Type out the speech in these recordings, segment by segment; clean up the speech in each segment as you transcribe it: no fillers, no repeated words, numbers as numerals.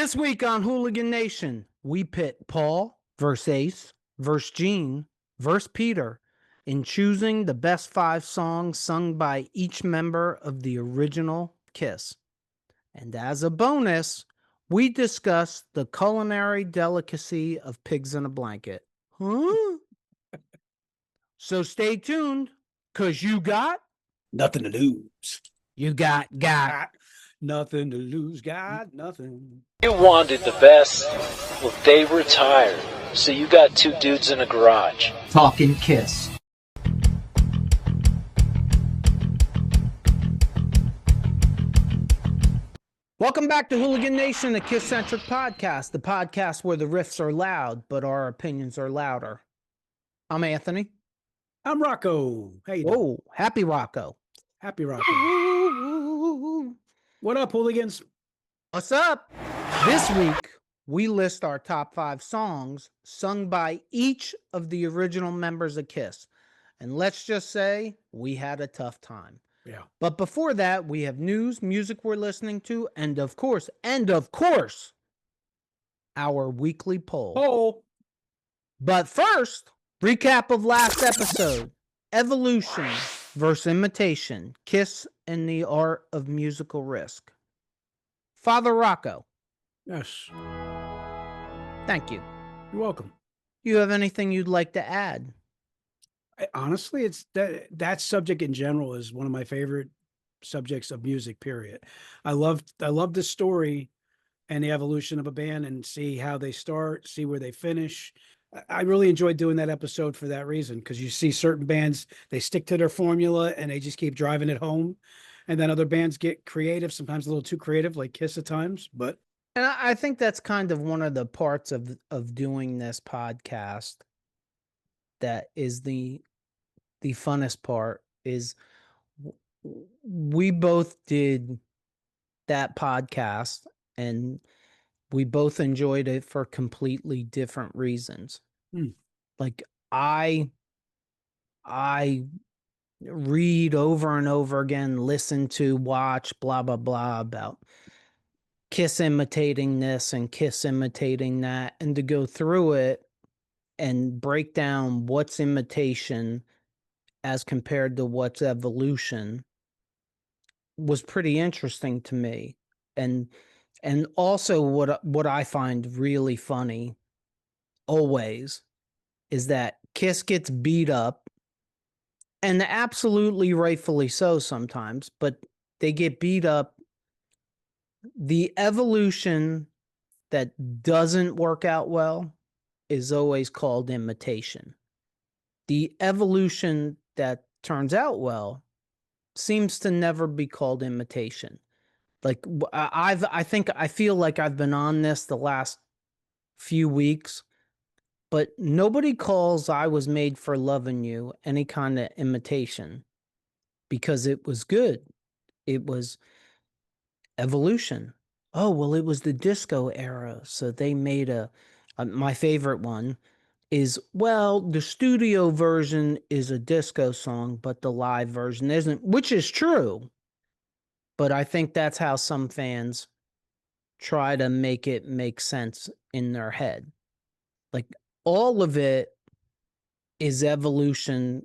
This week on Hooligan Nation, we pit Paul versus Ace versus Gene versus Peter in choosing the best 5 songs sung by each member of the original KISS. And as a bonus, we discuss the culinary delicacy of pigs in a blanket. Huh? So stay tuned, because you got nothing to lose. You got nothing to lose. Got nothing. You wanted the best. Well, they retired. So you got 2 dudes in a garage. Talking KISS. Welcome back to Hooligan Nation, the KISS-Centric podcast, the podcast where the riffs are loud, but our opinions are louder. I'm Anthony. I'm Rocco. How you doing? Whoa, happy Rocco. Happy Rocco. What up, hooligans? What's up? This week, we list our top 5 songs sung by each of the original members of KISS. And let's just say we had a tough time. Yeah. But before that, we have news, music we're listening to, and of course, our weekly poll. But first, recap of last episode. Evolution versus imitation. KISS and the art of musical risk. Father Rocco. Yes. Thank you. You're welcome. You have anything you'd like to add? Honestly, it's that subject in general is one of my favorite subjects of music, period. I love the story and the evolution of a band and see how they start, see where they finish. I really enjoyed doing that episode for that reason, because you see certain bands, they stick to their formula and they just keep driving it home. And then other bands get creative, sometimes a little too creative, like KISS at times. But and I think that's kind of one of the parts of doing this podcast that is the funnest part is we both did that podcast and we both enjoyed it for completely different reasons. Like I read over and over again, listen to, watch, blah, blah, blah about KISS imitating this and KISS imitating that, and to go through it and break down what's imitation as compared to what's evolution was pretty interesting to me. And also what I find really funny always is that KISS gets beat up, and absolutely rightfully so sometimes, but they get beat up. The evolution that doesn't work out well is always called imitation. The evolution that turns out well seems to never be called imitation. Like I feel like I've been on this the last few weeks, but nobody calls I Was Made for Loving You any kind of imitation because it was good. It was evolution. Oh, well, it was the disco era, so they made my favorite one is, well, the studio version is a disco song, but the live version isn't, which is true. But I think that's how some fans try to make it make sense in their head. Like, all of it is evolution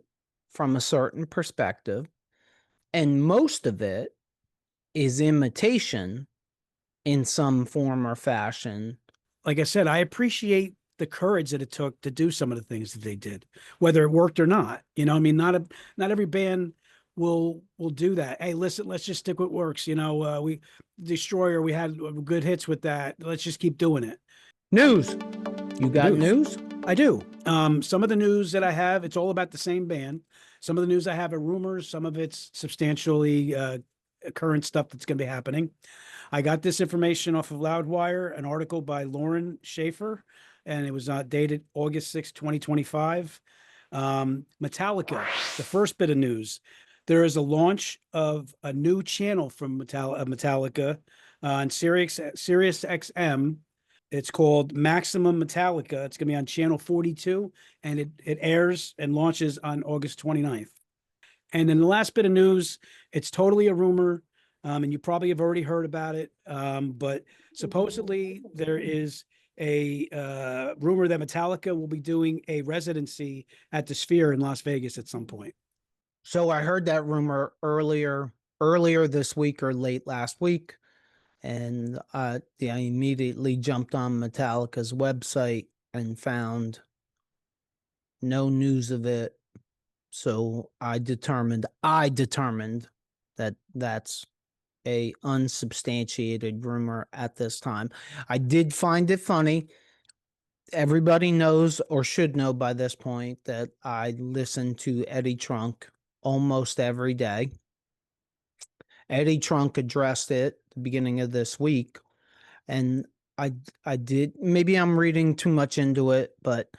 from a certain perspective, and most of it is imitation in some form or fashion. Like I said, I appreciate the courage that it took to do some of the things that they did, whether it worked or not. You know, I mean, not every band will do that. Hey, listen, let's just stick with what works. You know, we Destroyer, we had good hits with that. Let's just keep doing it. News. You got news? I do. Some of the news that I have, it's all about the same band. Some of the news I have are rumors. Some of it's substantially current stuff that's going to be happening. I got this information off of Loudwire, an article by Lauren Schaefer, and it was dated August 6, 2025. Metallica, the first bit of news. There is a launch of a new channel from Metallica on Sirius XM. It's called Maximum Metallica. It's going to be on channel 42, and it airs and launches on August 29th. And then the last bit of news, it's totally a rumor. And you probably have already heard about it. But supposedly there is a rumor that Metallica will be doing a residency at the Sphere in Las Vegas at some point. So I heard that rumor earlier this week or late last week, and I immediately jumped on Metallica's website and found no news of it. So I determined that that's a unsubstantiated rumor at this time. I did find it funny. Everybody knows or should know by this point that I listen to Eddie Trunk almost every day. Eddie Trunk addressed it at the beginning of this week, and I did, maybe I'm reading too much into it, but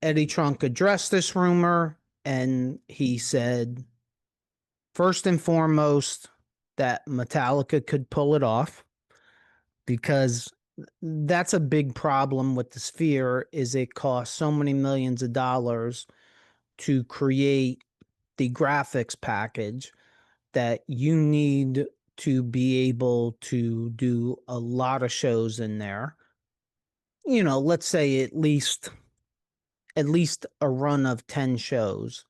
Eddie Trunk addressed this rumor, and he said, first and foremost, that Metallica could pull it off, because that's a big problem with the Sphere, is it costs so many millions of dollars to create the graphics package that you need to be able to do a lot of shows in there. Let's say at least a run of 10 shows,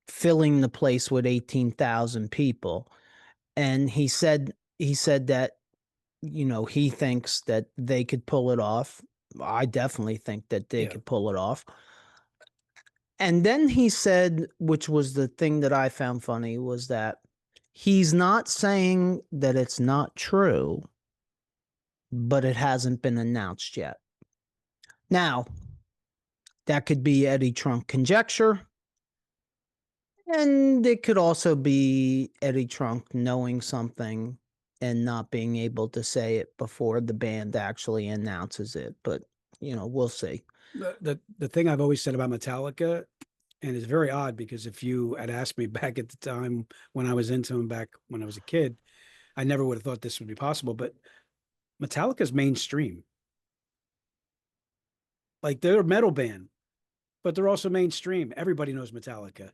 filling the place with 18,000 people. And he said that, he thinks that they could pull it off. I definitely think that they could pull it off. And then he said, which was the thing that I found funny, was that he's not saying that it's not true, but it hasn't been announced yet. Now, that could be Eddie Trunk conjecture, and it could also be Eddie Trunk knowing something and not being able to say it before the band actually announces it. But, we'll see. The thing I've always said about Metallica, and it's very odd because if you had asked me back at the time when I was into them back when I was a kid, I never would have thought this would be possible. But Metallica's mainstream. Like, they're a metal band, but they're also mainstream. Everybody knows Metallica.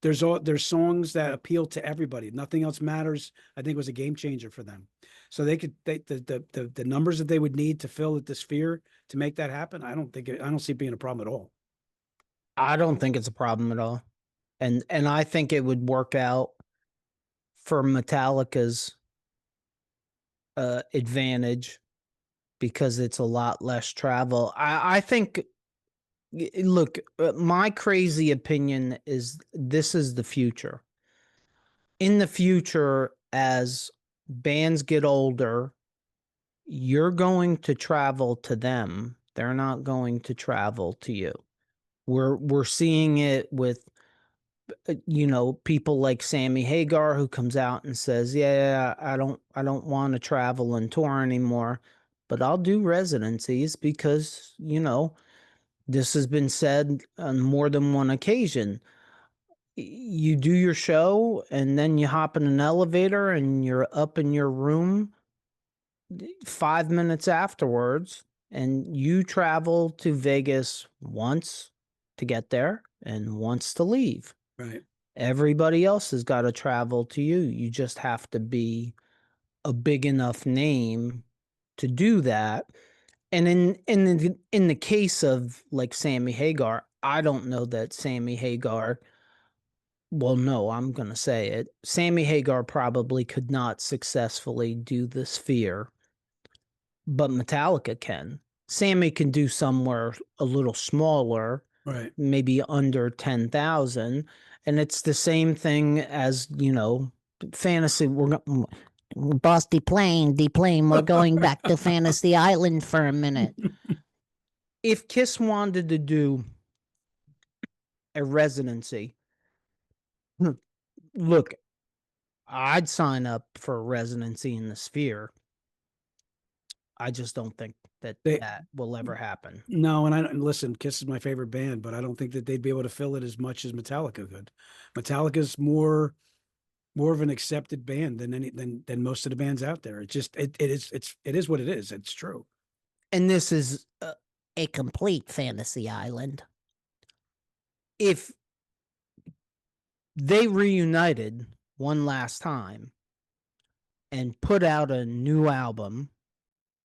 There's songs that appeal to everybody. Nothing else matters. I think it was a game changer for them. So the numbers that they would need to fill at the Sphere to make that happen, I don't see it being a problem at all. I don't think it's a problem at all. And I think it would work out for Metallica's advantage, because it's a lot less travel. I think, look, my crazy opinion is this is the future. In the future, as bands get older, you're going to travel to them. They're not going to travel to you. We're seeing it with people like Sammy Hagar, who comes out and says, "Yeah, I don't want to travel and tour anymore, but I'll do residencies because, this has been said on more than one occasion. You do your show and then you hop in an elevator and you're up in your room 5 minutes afterwards, and you travel to Vegas once to get there and once to leave. Right. Everybody else has got to travel to you. You just have to be a big enough name to do that. And in the case of like Sammy Hagar, I don't know that Sammy Hagar, well, no, I'm going to say it. Sammy Hagar probably could not successfully do the Sphere, but Metallica can. Sammy can do somewhere a little smaller, Right. maybe under 10,000. And it's the same thing as, fantasy. Boss deplane. We're going back to Fantasy Island for a minute. If KISS wanted to do a residency, look, I'd sign up for a residency in the Sphere. I just don't think that will ever happen. No, and listen, KISS is my favorite band, but I don't think that they'd be able to fill it as much as Metallica could. Metallica's more of an accepted band than most of the bands out there. It is what it is. It's true. And this is a complete Fantasy Island. If they reunited one last time and put out a new album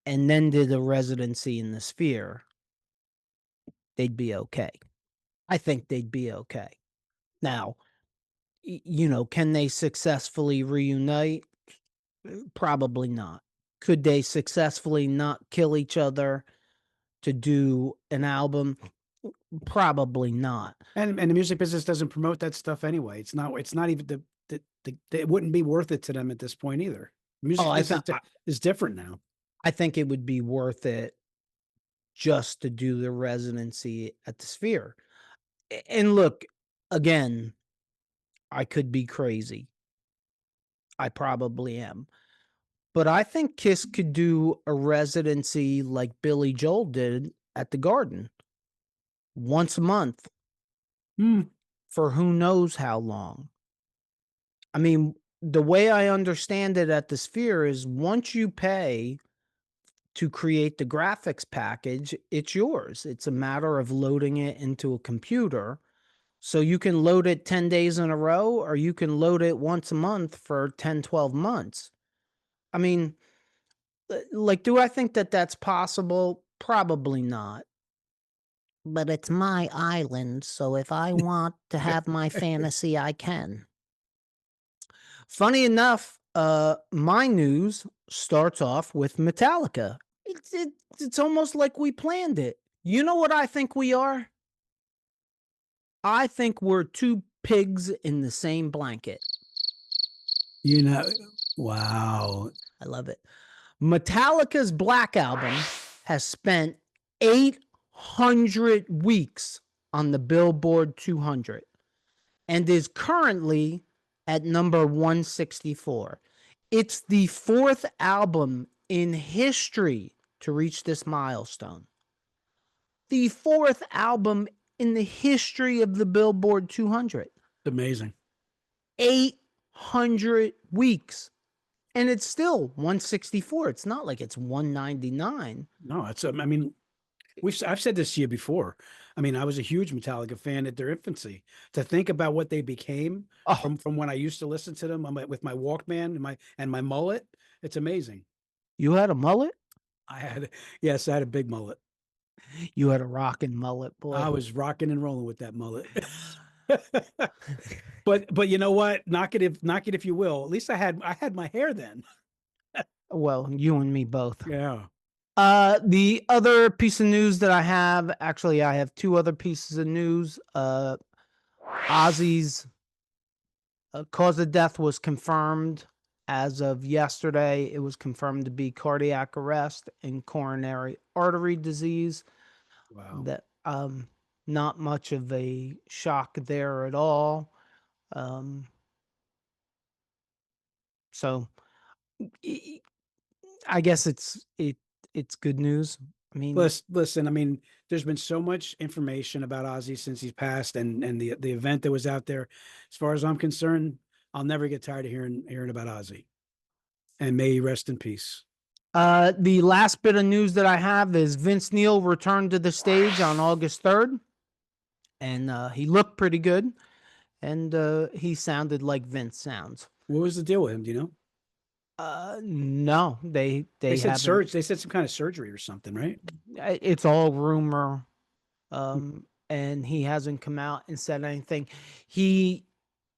and then did a residency in the Sphere, they'd be okay. I think they'd be okay. Now, can they successfully reunite? Probably not. Could they successfully not kill each other to do an album? Probably not. And the music business doesn't promote that stuff anyway. It's not even it wouldn't be worth it to them at this point either. Music business is different now. I think it would be worth it just to do the residency at the Sphere. And look, again, I could be crazy. I probably am. But I think KISS could do a residency like Billy Joel did at the Garden once a month for who knows how long. I mean, the way I understand it at the Sphere is once you pay to create the graphics package, it's yours. It's a matter of loading it into a computer. So you can load it 10 days in a row, or you can load it once a month for 10, 12 months. I mean, like, do I think that that's possible? Probably not. But it's my island, so if I want to have my fantasy, I can. Funny enough, my news starts off with Metallica. It's almost like we planned it. You know what I think we are? I think we're two pigs in the same blanket. Wow. I love it. Metallica's Black Album has spent 800 weeks on the Billboard 200 and is currently at number 164. It's the fourth album in history to reach this milestone. The fourth album in the history of the Billboard 200. Amazing. 800 weeks. And it's still 164. It's not like it's 199. No, I've said this to you before. I mean, I was a huge Metallica fan at their infancy. To think about what they became from when I used to listen to them with my Walkman and my mullet, it's amazing. You had a mullet? I had a big mullet. You had a rockin' mullet, boy. I was rocking and rolling with that mullet. But you know what? Knock it if you will. At least I had my hair then. Well, you and me both. Yeah. The other piece of news that I have, actually, I have two other pieces of news. Ozzy's cause of death was confirmed as of yesterday. It was confirmed to be cardiac arrest and coronary artery disease. Wow. That not much of a shock there at all. So I guess it's good news. I mean, listen, I mean, there's been so much information about Ozzy since he's passed and the event that was out there. As far as I'm concerned, I'll never get tired of hearing about Ozzy. And may he rest in peace. The last bit of news that I have is Vince Neil returned to the stage on August 3rd. And he looked pretty good. And he sounded like Vince sounds. What was the deal with him? Do you know? No, they said they said some kind of surgery or something, right? It's all rumor. And he hasn't come out and said anything.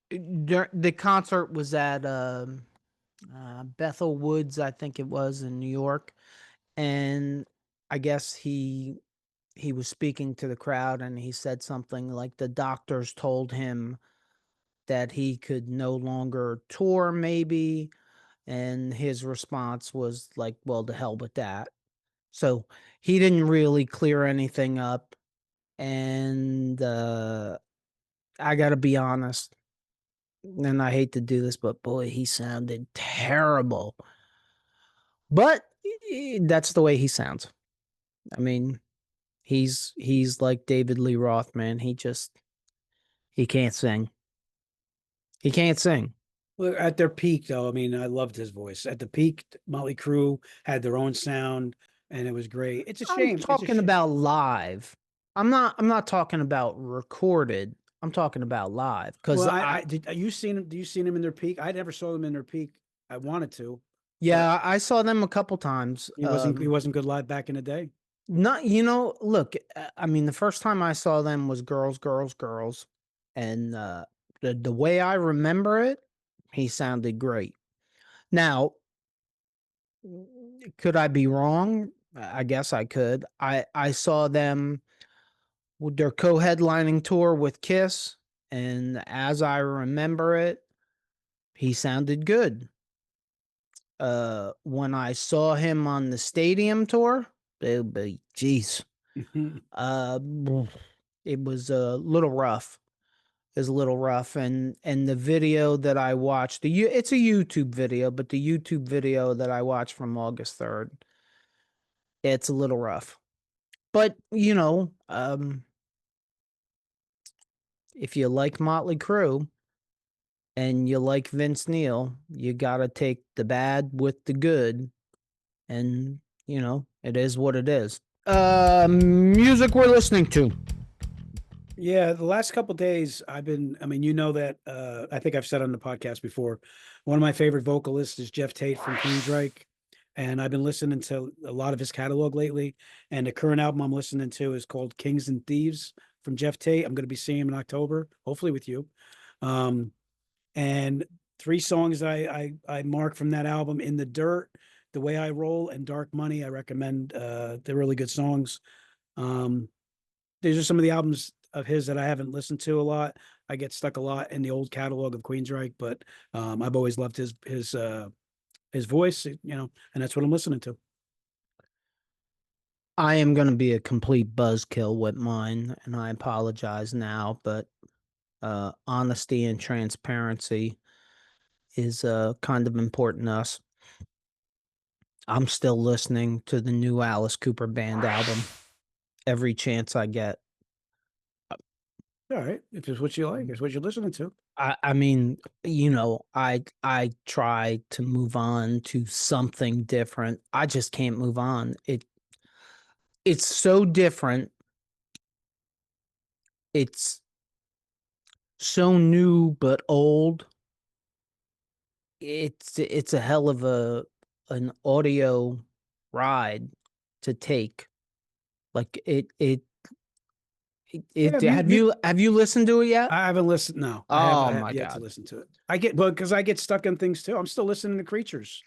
The concert was at Bethel Woods, I think it was, in New York. And I guess he was speaking to the crowd and he said something like the doctors told him that he could no longer tour, maybe. And his response was like, well, to hell with that. So he didn't really clear anything up. And I got to be honest, and I hate to do this, but boy, he sounded terrible. But that's the way he sounds. I mean, he's like David Lee Roth, man. He can't sing. He can't sing. Well, at their peak, though, I mean, I loved his voice. At the peak, Motley Crue had their own sound, and it was great. It's a shame. I'm talking about live. I'm not talking about recorded. I'm talking about live because Well, I did. You seen them? Do you seen them in their peak? I never saw them in their peak. I wanted to. yeah, I saw them a couple times. He wasn't good live back in the day. Not, look, I mean, the first time I saw them was Girls, Girls, Girls. And the way I remember it, he sounded great. Now, could I be wrong? I guess I could. I saw them with their co-headlining tour with KISS, and as I remember it, he sounded good. When I saw him on the stadium tour, geez, uh, it was a little rough. It was a little rough, and the video that I watched, it's a YouTube video, but the YouTube video that I watched from August 3rd, it's a little rough. But if you like Motley Crue and you like Vince Neil, you gotta take the bad with the good, and it is what it is. Music we're listening to. Yeah, the last couple of days I mean, that I think I've said on the podcast before, one of my favorite vocalists is Jeff Tate from Queensryche, and I've been listening to a lot of his catalog lately. And the current album I'm listening to is called Kings and Thieves from Jeff Tate. I'm going to be seeing him in October, hopefully with you. And 3 songs I mark from that album: In the Dirt, The Way I Roll, and Dark Money. I recommend. They're really good songs. These are some of the albums of his that I haven't listened to a lot. I get stuck a lot in the old catalog of Queensryche, but I've always loved his voice, and that's what I'm listening to. I am going to be a complete buzzkill with mine, and I apologize now, but honesty and transparency is kind of important to us. I'm still listening to the new Alice Cooper Band album every chance I get. All right, if it's what you like, it's what you're listening to. I mean, I try to move on to something different. I just can't move on. It's so different. It's so new but old. It's a hell of an audio ride to take. Like have you listened to it yet? I haven't listened. No, I have yet to listen to it. Because I get stuck on things too. I'm still listening to Creatures.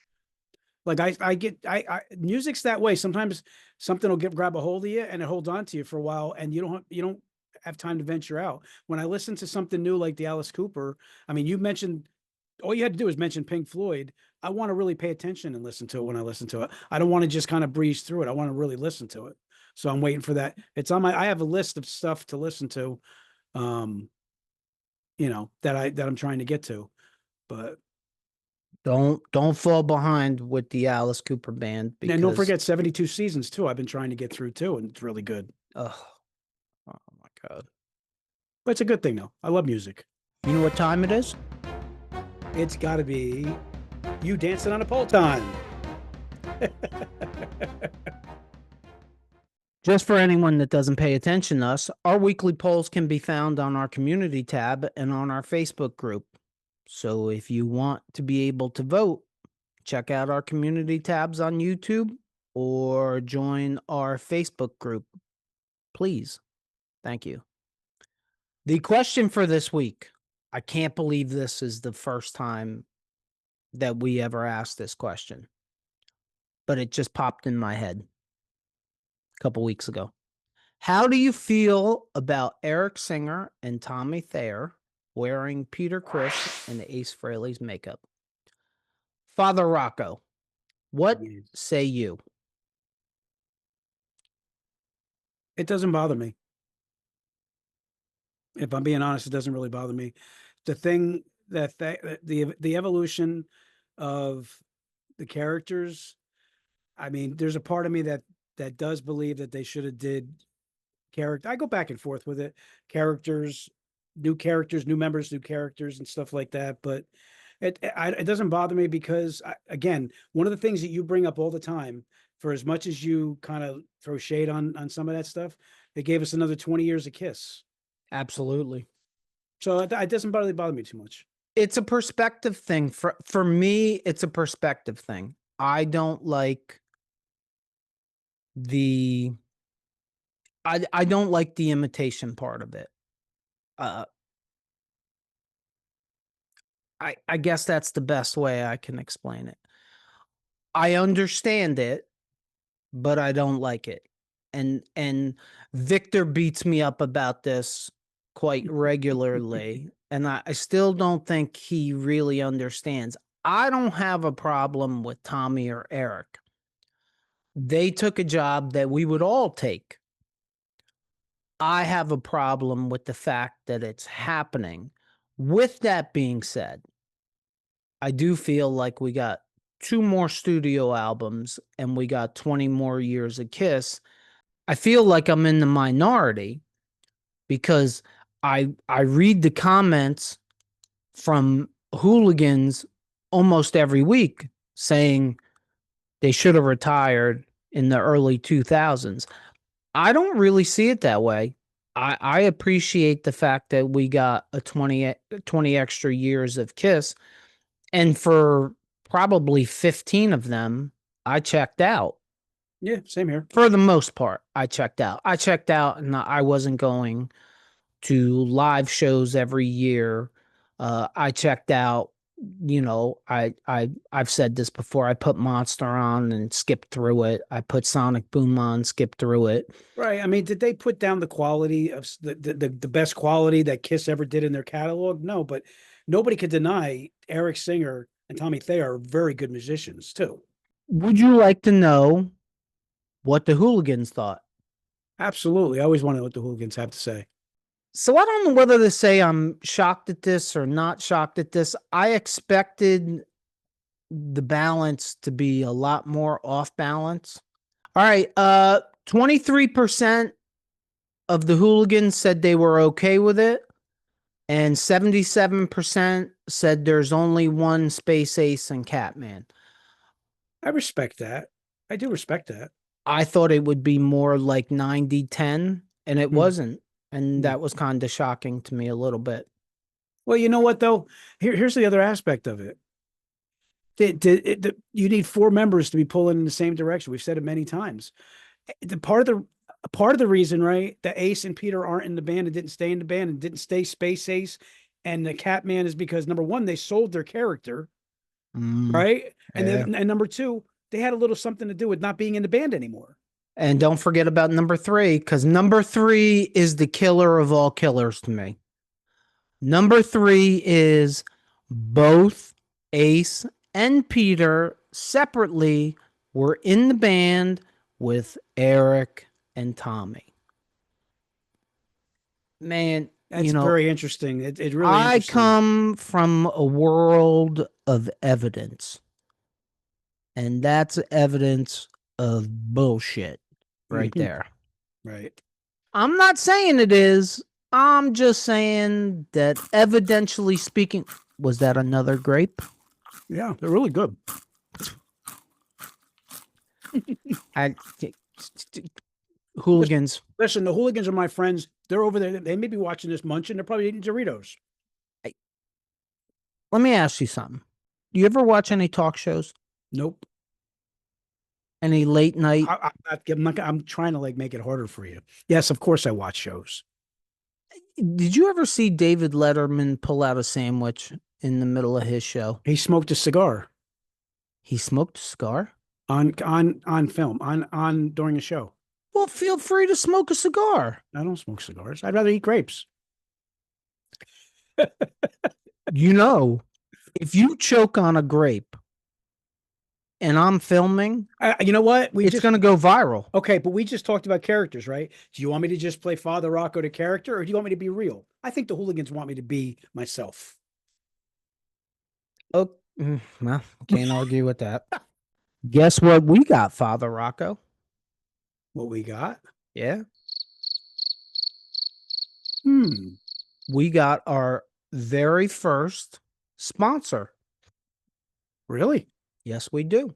Like I music's that way. Sometimes something will grab a hold of you and it holds on to you for a while, and you don't have time to venture out. When I listen to something new like the Alice Cooper, I mean, you mentioned, all you had to do is mention Pink Floyd. I want to really pay attention and listen to it when I listen to it. I don't want to just kind of breeze through it. I want to really listen to it. So I'm waiting for that. I have a list of stuff to listen to, that I'm trying to get to, but don't fall behind with the Alice Cooper Band. And don't forget 72 Seasons too. I've been trying to get through too, and it's really good. Oh my God. But it's a good thing though. I love music. You know what time it is? It's gotta be you dancing on a pole time. Just for anyone that doesn't pay attention to us, our weekly polls can be found on our community tab and on our Facebook group. So if you want to be able to vote, check out our community tabs on YouTube or join our Facebook group. Please. Thank you. The question for this week, I can't believe this is the first time that we ever asked this question, but it just popped in my head a couple weeks ago. How do you feel about Eric Singer and Tommy Thayer wearing Peter Criss and Ace Frehley's makeup? Father Rocco, what say you? It doesn't bother me. If I'm being honest, it doesn't really bother me. The thing that the evolution of the characters, I mean, there's a part of me that does believe that they should have did character. I go back and forth with it. Characters, new members, new characters and stuff like that. But it doesn't bother me because, again, one of the things that you bring up all the time, for as much as you kind of throw shade on some of that stuff, they gave us another 20 years of KISS. Absolutely. So it doesn't really bother me too much. It's a perspective thing. For me, it's a perspective thing. I don't like the I don't like the imitation part of it. Uh I guess that's the best way I can explain it. I understand it, but I don't like it. And Victor beats me up about this quite regularly, and I still don't think he really understands. I don't have a problem with Tommy or Eric. They took a job that we would all take. I have a problem with the fact that it's happening. With that being said, I do feel like we got 2 more studio albums and we got 20 more years of KISS. I feel like I'm in the minority because I read the comments from hooligans almost every week saying they should have retired in the early 2000s. I don't really see it that way. I appreciate the fact that we got a 20 extra years of KISS, and for probably 15 of them, I checked out. Yeah, same here. For the most part, I checked out. And I wasn't going to live shows every year. I checked out, I've said this before. I put Monster on and skipped through it. I put Sonic Boom on, skipped through it. Right. I mean, did they put down the quality of the best quality that KISS ever did in their catalog? No, but nobody could deny Eric Singer and Tommy Thayer are very good musicians too. Would you like to know what the Hooligans thought? Absolutely. I always want to know what the Hooligans have to say. So I don't know whether to say I'm shocked at this or not shocked at this. I expected the balance to be a lot more off balance. All right. 23% of the hooligans said they were okay with it. And 77% said there's only one Space Ace and Catman. I respect that. I do respect that. I thought it would be more like 90-10, and it wasn't. And that was kind of shocking to me a little bit. Well, you know what, though? Here's the other aspect of it. You need 4 members to be pulling in the same direction. We've said it many times. Part of the reason, right, that Ace and Peter aren't in the band and didn't stay in the band and didn't stay Space Ace and the Catman is because, number one, they sold their character, right? And then, and number 2, they had a little something to do with not being in the band anymore. And don't forget about number 3, because number 3 is the killer of all killers to me. Number 3 is both Ace and Peter separately were in the band with Eric and Tommy. Man, that's very interesting. It really. I come from a world of evidence, and that's evidence of bullshit right there. Right. I'm not saying it is. I'm just saying that evidentially speaking, was that another grape? Yeah, they're really good. Hooligans. Listen, the hooligans are my friends. They're over there. They may be watching this munching. They're probably eating Doritos. Let me ask you something. Do you ever watch any talk shows? Nope. Any late night? I'm trying to make it harder for you. Yes, of course I watch shows. Did you ever see David Letterman pull out a sandwich in the middle of his show? He smoked a cigar. He smoked a cigar? On film, on during a show. Well, feel free to smoke a cigar. I don't smoke cigars. I'd rather eat grapes. If you choke on a grape and I'm filming, you know what? It's going to go viral. Okay, but we just talked about characters, right? Do you want me to just play Father Rocco the character, or do you want me to be real? I think the hooligans want me to be myself. Oh, well, can't argue with that. Guess what we got, Father Rocco? What we got? Yeah. We got our very first sponsor. Really? Yes, we do.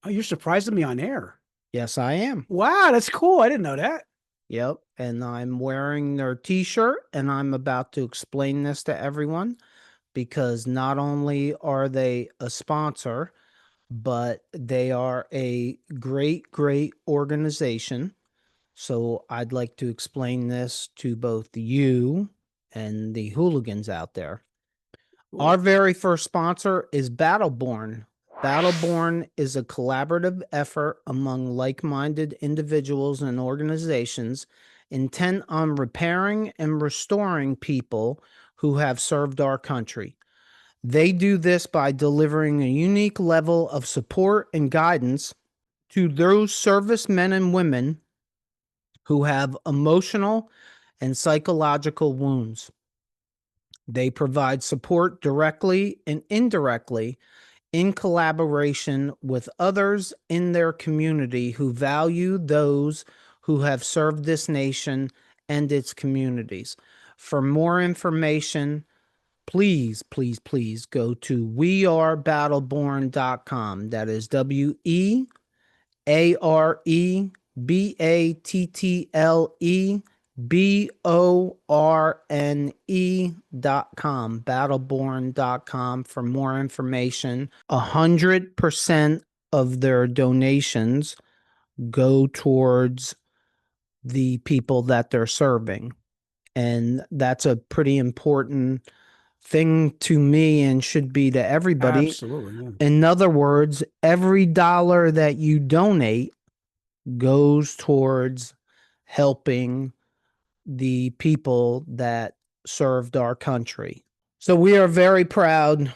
Oh, you're surprising me on air. Yes, I am. Wow, that's cool. I didn't know that. Yep. and I'm wearing their t-shirt, and I'm about to explain this to everyone because not only are they a sponsor, but they are a great, great organization. So I'd like to explain this to both you and the hooligans out there. Our very first sponsor is Battleborn. Battleborn is a collaborative effort among like-minded individuals and organizations intent on repairing and restoring people who have served our country. They do this by delivering a unique level of support and guidance to those servicemen and women who have emotional and psychological wounds. They provide support directly and indirectly in collaboration with others in their community who value those who have served this nation and its communities. For more information, please, please, please go to wearebattleborn.com. That is WEAREBATTLEBORNE.com, battleborn.com for more information. 100% of their donations go towards the people that they're serving. And that's a pretty important thing to me and should be to everybody. Absolutely. Yeah. In other words, every dollar that you donate goes towards helping the people that served our country. So we are very proud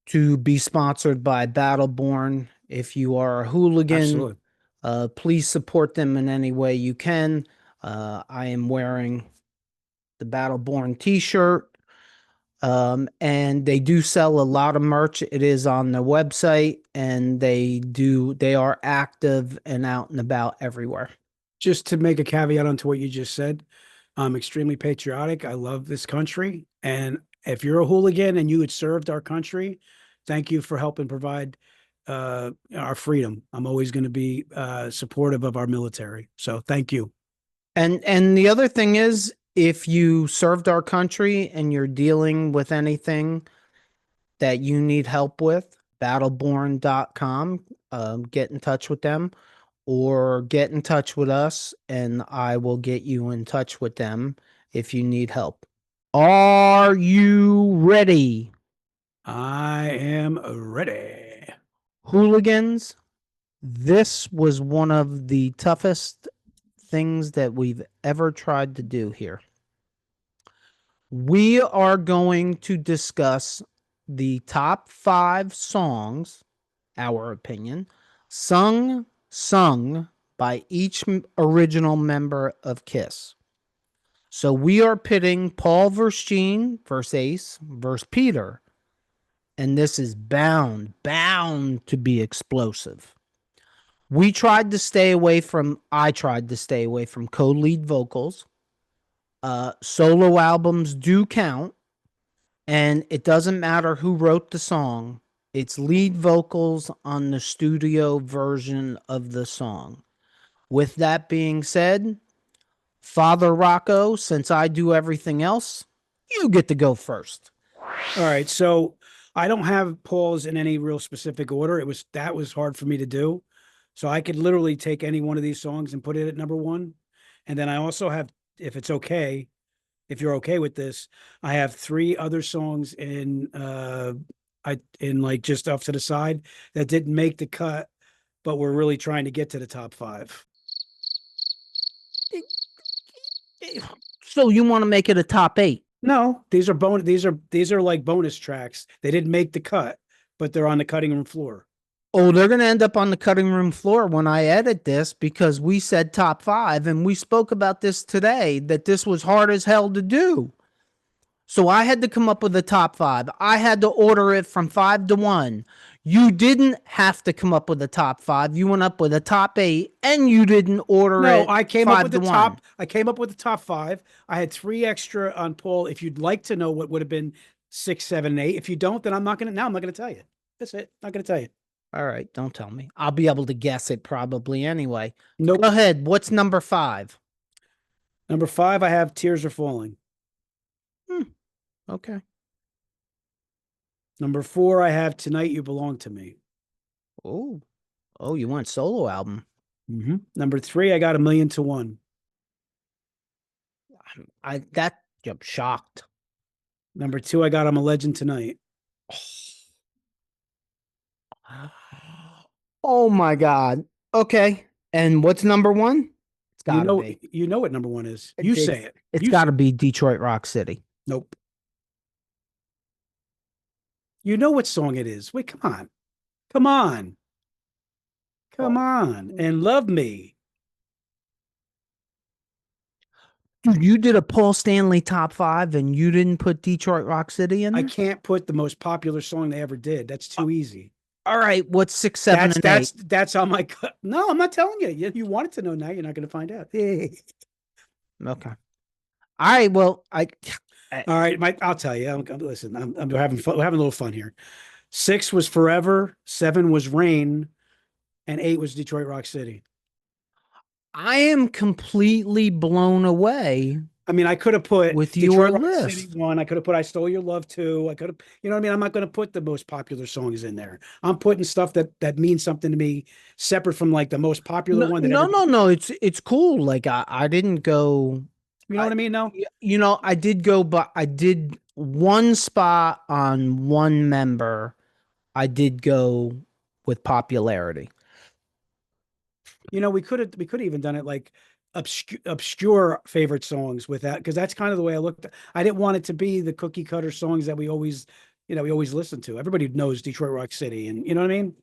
to be sponsored by Battleborn. If you are a hooligan, please support them in any way you can. I am wearing the Battleborn t-shirt. And they do sell a lot of merch. It is on the website, and they are active and out and about everywhere. Just to make a caveat onto what you just said, I'm extremely patriotic. I love this country. And if you're a hooligan and you had served our country, thank you for helping provide our freedom. I'm always going to be supportive of our military. So thank you. And the other thing is, if you served our country and you're dealing with anything that you need help with, battleborn.com, get in touch with them or get in touch with us, and I will get you in touch with them if you need help. Are you ready? I am ready. Hooligans, this was one of the toughest things that we've ever tried to do here. We are going to discuss the top 5 songs, our opinion, sung by each original member of KISS. So we are pitting Paul versus Gene versus Ace versus Peter. And this is bound to be explosive. I tried to stay away from co-lead vocals. Solo albums do count, and it doesn't matter who wrote the song. It's lead vocals on the studio version of the song. With that being said, Father Rocco, since I do everything else, you get to go first. All right. So I don't have Paul's in any real specific order. That was hard for me to do. So I could literally take any one of these songs and put it at number 1. And then I also have, if it's okay, if you're okay with this, I have 3 other songs in like just off to the side that didn't make the cut, but we're really trying to get to the top 5. So you want to make it a top 8? No, these are like bonus tracks. They didn't make the cut, but they're on the cutting room floor. Oh, they're going to end up on the cutting room floor when I edit this, because we said top 5 and we spoke about this today, that this was hard as hell to do. So I had to come up with a top 5. I had to order it from 5 to 1. You didn't have to come up with a top 5. You went up with a top 8 and you didn't order it. No, I came up with the 1. top. I came up with the top 5. I had 3 extra on Paul. If you'd like to know what would have been 6, 7, 8. If you don't, then I'm not going to tell you. That's it. Not going to tell you. All right. Don't tell me. I'll be able to guess it probably anyway. Nope. Go ahead. What's number 5? Number 5, I have Tears Are Falling. Okay. Number 4, I have Tonight You Belong to Me. Oh, you went solo album. Number 3, I got A Million to One. I'm shocked. Number 2, I got I'm a Legend Tonight. Oh my God. Okay. And what's number 1? It's gotta be. You know what number 1 is. You say it. It's gotta be Detroit Rock City. Nope. You know what song it is. Wait, come on. Come on. Come on. And Love Me. Dude, you did a Paul Stanley top 5 and you didn't put Detroit Rock City in there? I can't put the most popular song they ever did. That's too easy. All right, what's 6, 7, and 8? That's on my. No, I'm not telling you. You wanted to know now. You're not going to find out. Okay. All right. Well, all right, I'll tell you. Listen, I'm having fun. We're having a little fun here. 6 was Forever. 7 was Rain, and 8 was Detroit Rock City. I am completely blown away. I mean, I could have put with Detroit your Rock list. City 1. I could have put I Stole Your Love 2. I could have, you know what I mean? I'm not going to put the most popular songs in there. I'm putting stuff that means something to me, separate from like the most popular one. No. It's cool. Like I didn't go. You know what I mean? No. You know, I did go, but I did one spot on one member. I did go with popularity. You know, we could have even done it like obscure favorite songs with that, because that's kind of the way I looked. I didn't want it to be the cookie cutter songs that we always listen to. Everybody knows Detroit Rock City, and you know what I mean?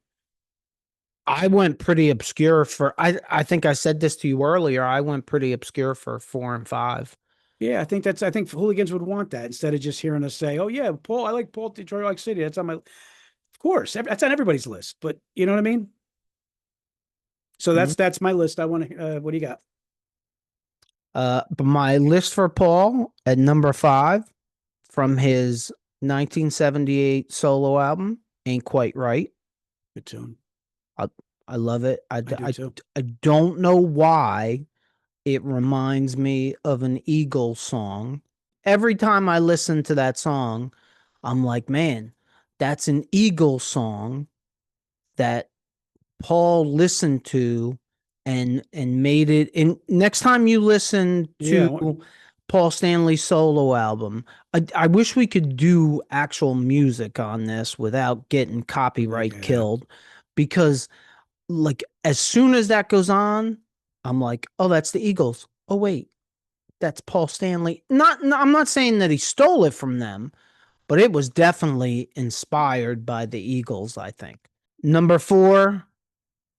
I went pretty obscure for I think I said this to you earlier. I went pretty obscure for 4 and 5. Yeah, I think hooligans would want that instead of just hearing us say, "Oh yeah, Paul, I like Paul Detroit Rock City." That's on my, of course, that's on everybody's list. But you know what I mean? So that's my list. I want to. What do you got? But my list for Paul at number 5 from his 1978 solo album, Ain't Quite Right. Good tune. I love it. I don't know why it reminds me of an Eagles song. Every time I listen to that song, I'm like, man, that's an Eagles song that Paul listened to and made it. And next time you listen to Paul Stanley's solo album, I wish we could do actual music on this without getting copyright killed, because like as soon as that goes on, I'm like, oh, that's the Eagles. Oh wait, that's Paul Stanley. I'm not saying that he stole it from them, but it was definitely inspired by the Eagles, I think. Number 4,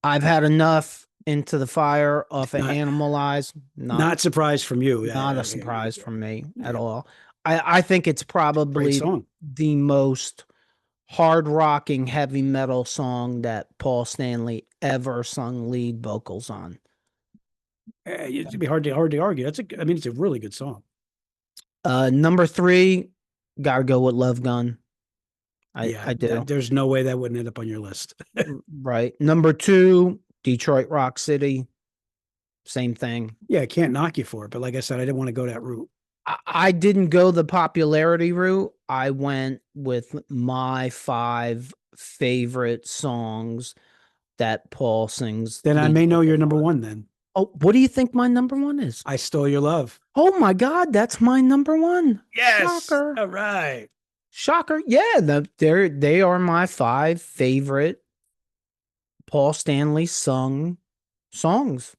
I've Had Enough, Into the Fire off of Animalize. Not surprised from you. Not a surprise from me at all. I think it's probably the most hard rocking heavy metal song that Paul Stanley ever sung lead vocals on. It'd be hard to argue. It's a really good song. Number 3, gotta go with Love Gun. I do. There's no way that wouldn't end up on your list. Right. Number 2, Detroit Rock City. Same thing. Yeah, I can't knock you for it. But like I said, I didn't want to go that route. I didn't go the popularity route. I went with my 5 favorite songs that Paul sings. Then I may know your number 1 then. Oh, what do you think my number 1 is? I Stole Your Love. Oh my God, that's my number 1. Yes. Shocker. All right. Shocker. Yeah, they are my 5 favorite Paul Stanley sung songs.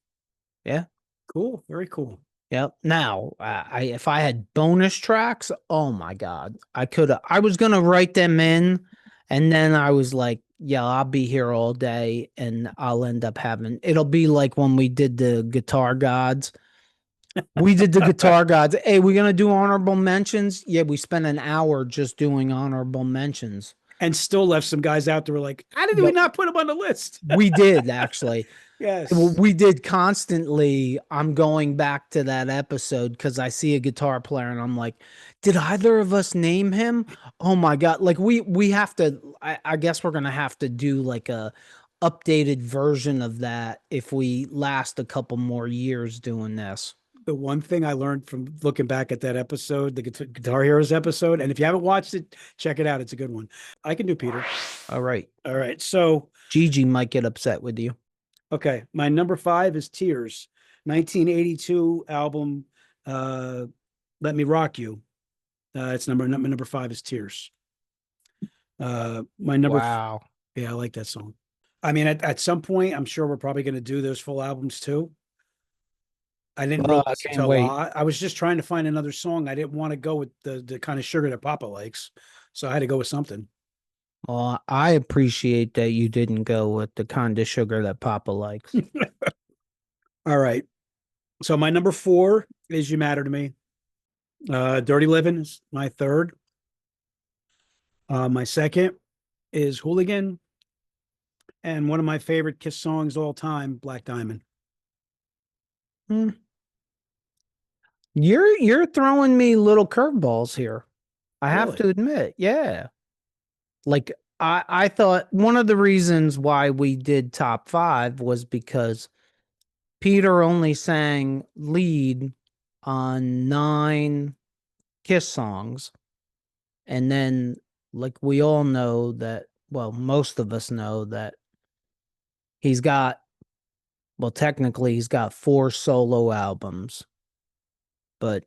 Yeah. Cool. Very cool. Yep. Now, if I had bonus tracks, oh my God, I was going to write them in, and then I was like, yeah, I'll be here all day and I'll end up it'll be like when we did the Guitar Gods. We did the Guitar Gods. Hey, we're going to do honorable mentions. Yeah, we spent an hour just doing honorable mentions. And still left some guys out that were like, how did we not put them on the list? We did, actually. Yes. We did constantly. I'm going back to that episode because I see a guitar player and I'm like, did either of us name him? Oh my God. Like we have to, I guess we're going to have to do like a updated version of that if we last a couple more years doing this. The one thing I learned from looking back at that episode, the Guitar Heroes episode, and if you haven't watched it, check it out. It's a good one. I can do Peter. All right. All right. So, Gigi might get upset with you. okay. My number 5 is Tears, 1982 album, Let Me Rock You. It's number 5 is Tears. My number, Wow. yeah, I like that song. I mean, at some point, I'm sure we're probably going to do those full albums too. I didn't Oh, really I listen can't to a wait. lot. I was just trying to find another song. I didn't want to go with the kind of sugar that Papa likes, so I had to go with something. Well, I appreciate that you didn't go with the kind of sugar that Papa likes. All right. So my number 4 is "You Matter to Me." "Dirty Living" is my third. My second is "Hooligan," and one of my favorite Kiss songs all time, "Black Diamond." You're throwing me little curveballs here. I have Really? to admit, yeah. Like I thought one of the reasons why we did top 5 was because Peter only sang lead on 9 Kiss songs. And then, like, we all know that, well, most of us know that he's got, well, technically he's got 4 solo albums. But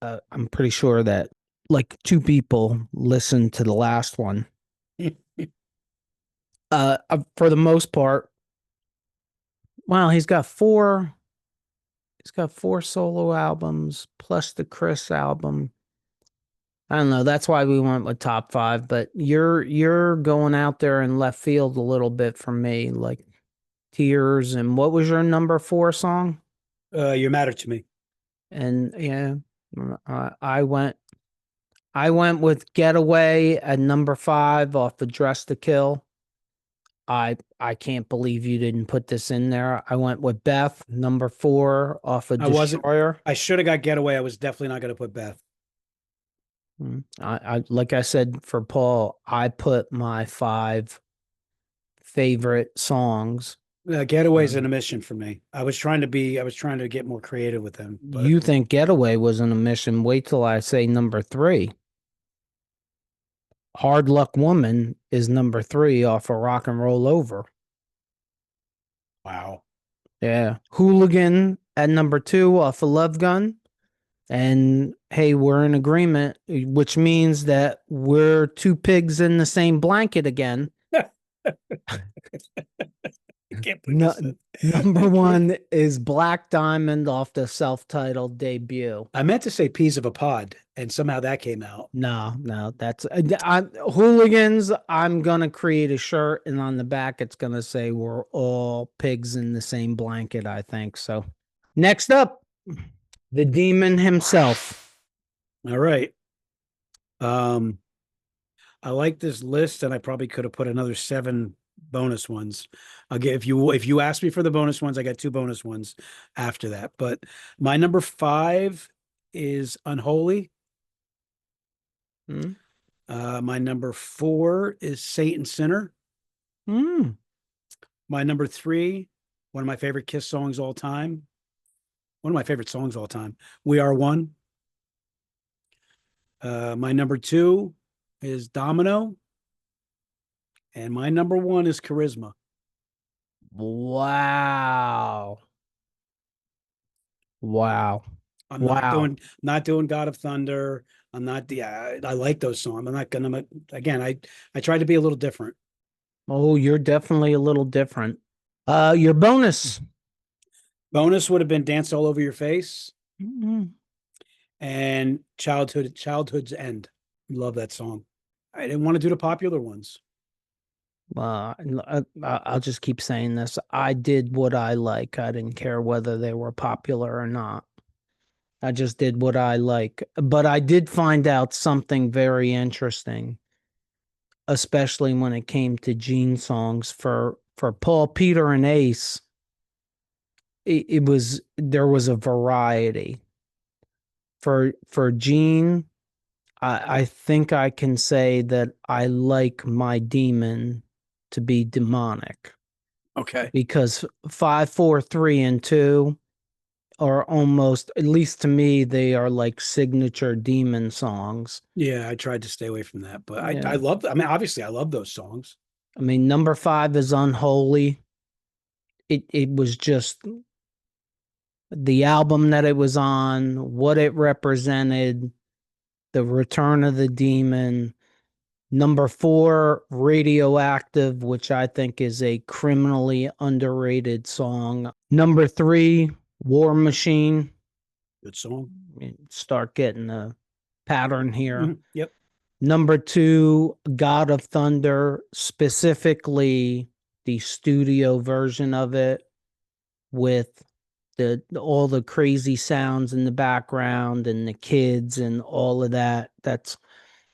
I'm pretty sure that, like, 2 people listened to the last one. For the most part, well, he's got 4 solo albums plus the Criss album. I don't know. That's why we went with top 5, but you're going out there in left field a little bit from me, like Tears. And what was your number 4 song? "You Matter to Me." And yeah, I went with Getaway at number 5 off of Dress to Kill. I can't believe you didn't put this in there. I went with Beth, number 4 off of I wasn't. Destroyer. I should have got "Getaway." I was definitely not going to put Beth. I like I said for Paul, I put my 5 favorite songs. "Getaway" is an omission for me. I was trying to get more creative with them. But You think Getaway was an omission? Wait till I say number 3. Hard Luck Woman is number 3 off of Rock and Roll Over. wow. Yeah. Hooligan at number 2 off of Love Gun. And hey, we're in agreement, which means that we're 2 pigs in the same blanket again. Can't believe this. Number 1 is Black Diamond off the self-titled debut. I meant to say "Peas of a Pod," and somehow that came out. No, that's Hooligans. I'm gonna create a shirt, and on the back it's gonna say we're all pigs in the same blanket. I think so. Next up, the demon himself. All right. I like this list, and I probably could have put another 7 bonus ones. I'll get, if you ask me for the bonus ones, I got 2 bonus ones after that. But my number 5 is "Unholy." Mm. My number 4 is "Saint and Sinner." Mm. My number 3, one of my favorite Kiss songs all time. One of my favorite songs all time, "We Are One." My number 2 is "Domino." And my number 1 is "Charisma." Wow. I'm not doing "God of Thunder." I'm not I like those songs. I'm not gonna, again, I tried to be a little different. Oh, you're definitely a little different. Your bonus. Bonus would have been "Dance All Over Your Face" Mm-hmm. and Childhood's End. Love that song. I didn't want to do the popular ones. I'll just keep saying this. I did what I like. I didn't care whether they were popular or not. I just did what I like. But I did find out something very interesting, especially when it came to Gene songs for Paul, Peter, and Ace. There was a variety. For Gene, I think I can say that I like my demon to be demonic. Okay. Because 5, 4, 3, and 2 are almost, at least to me, they are like signature Demon songs. Yeah, I tried to stay away from that, but I Yeah. love. I mean, obviously, I love those songs. I mean, number 5 is Unholy. It was just the album that it was on, what it represented, the return of the demon. Number 4, Radioactive, which I think is a criminally underrated song. Number 3, War Machine. Good song. Start getting a pattern here. Mm-hmm. Yep. Number 2, God of Thunder, specifically the studio version of it with all the crazy sounds in the background and the kids and all of that. That's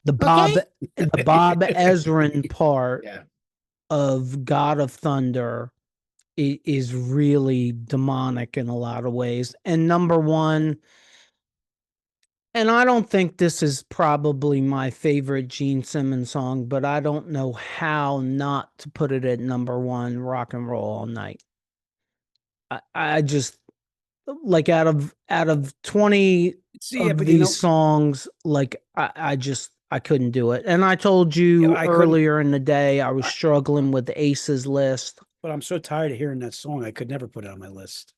the Bob Ezrin part of God of Thunder is really demonic in a lot of ways. And number 1, and I don't think this is probably my favorite Gene Simmons song, but I don't know how not to put it at number 1, Rock and Roll All Night. I just, like, out of 20 of these songs, like, I couldn't do it. And I told you earlier in the day, I was struggling with Ace's list. But I'm so tired of hearing that song. I could never put it on my list.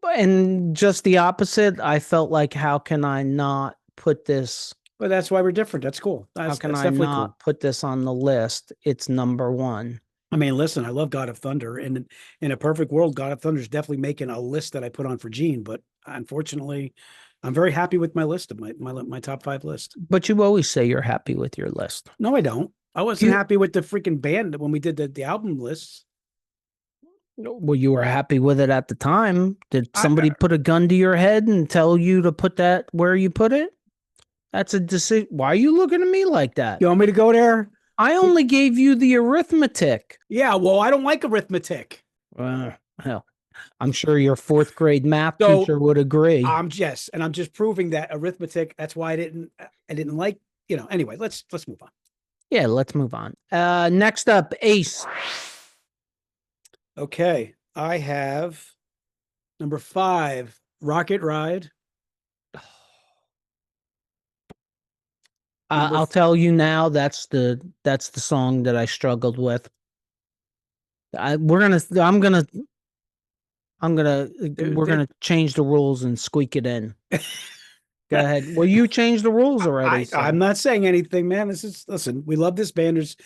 And just the opposite, I felt like, how can I not put this? But that's why we're different. That's cool. How can I not put this on the list? It's number 1. I mean, listen, I love God of Thunder, and in a perfect world, God of Thunder is definitely making a list that I put on for Gene. But unfortunately, I'm very happy with my list of my top 5 list. But you always say you're happy with your list. No, I don't. I wasn't happy with the freaking band when we did the album lists. Well, you were happy with it at the time. Did somebody put a gun to your head and tell you to put that where you put it? That's a decision. Why are you looking at me like that? You want me to go there? I only gave you the arithmetic. Yeah, well, I don't like arithmetic. Hell, I'm sure your 4th grade math teacher would agree. I'm just proving that arithmetic. That's why I didn't like, anyway, let's move on. Yeah, let's move on. Next up, Ace. Okay, I have number 5, Rocket Ride. I'll tell you now, that's the song that I struggled with. We're gonna change the rules and squeak it in. Go ahead. Well, you changed the rules already. I'm not saying anything, man. Listen, we love this band. There's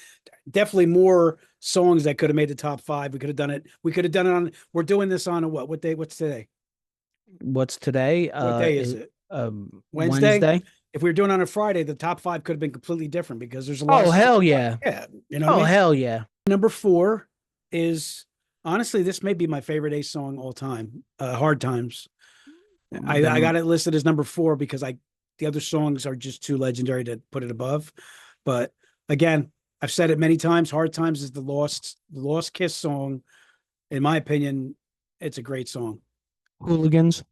definitely more songs that could have made the top 5. We could have done it. We're doing this on what day? What's today? What's today? What day is it? Wednesday. If we were doing it on a Friday, the top 5 could have been completely different because there's a lot. Oh, hell yeah. Yeah. Hell yeah. Number 4 is, honestly, this may be my favorite Ace song all time. Hard Times. I got it listed as number 4 because the other songs are just too legendary to put it above. But again, I've said it many times. Hard Times is the lost Kiss song. In my opinion, it's a great song. Hooligans.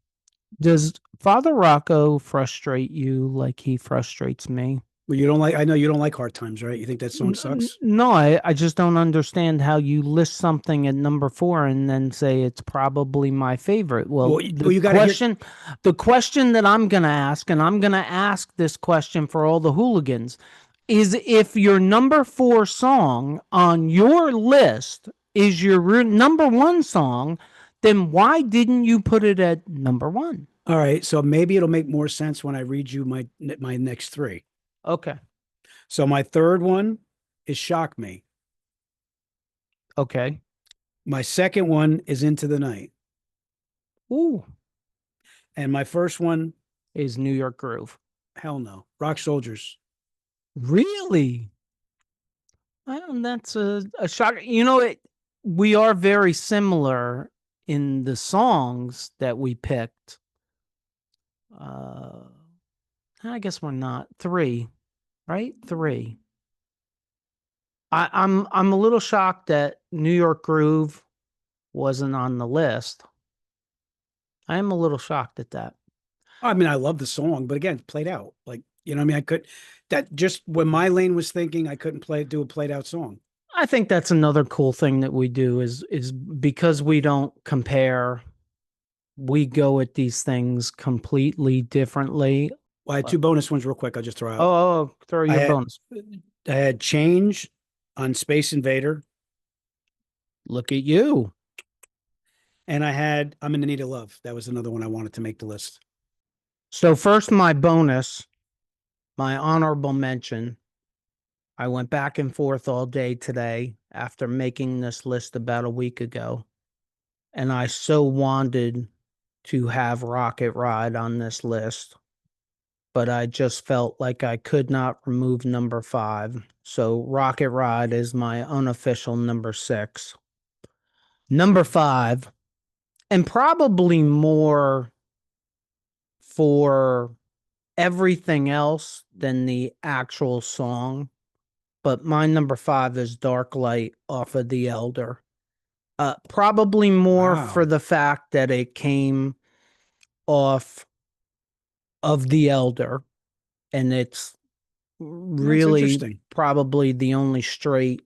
Does Father Rocco frustrate you like he frustrates me? Well, I know you don't like Hard Times, right? You think that song sucks? No, I just don't understand how you list something at number 4 and then say it's probably my favorite. The question that I'm going to ask, and I'm going to ask this question for all the hooligans, is if your number 4 song on your list is your number 1 song, then why didn't you put it at number 1? All right, so maybe it'll make more sense when I read you my next 3. Okay. So my 3rd one is Shock Me. Okay. My 2nd one is Into the Night. Ooh. And my 1st one is New York Groove. Hell no. Rock Soldiers. Really? Well, that's a shock. We are very similar in the songs that we picked. I guess we're not. 3, right? 3. I'm a little shocked that New York Groove wasn't on the list. I am a little shocked at that. I mean, I love the song, but again, played out. Like, just when my lane was thinking, I couldn't do a played out song. I think that's another cool thing that we do is because we don't compare we go at these things completely differently. Well, I had two bonus ones real quick. I'll just throw out. Throw I your had- bonus. I had Change on Space Invader, Look at you. and I had I'm in the Need of Love. That was another one I wanted to make the list. So first, my bonus, my honorable mention. I went back and forth all day today after making this list about a week ago. And I so wanted to have Rocket Ride on this list, but I just felt like I could not remove number 5. So Rocket Ride is my unofficial number 6. Number 5, and probably more for everything else than the actual song, but my number 5 is Dark Light off of The Elder. Probably more Wow. for the fact that it came off of The Elder, and it's really interesting. probably the only straight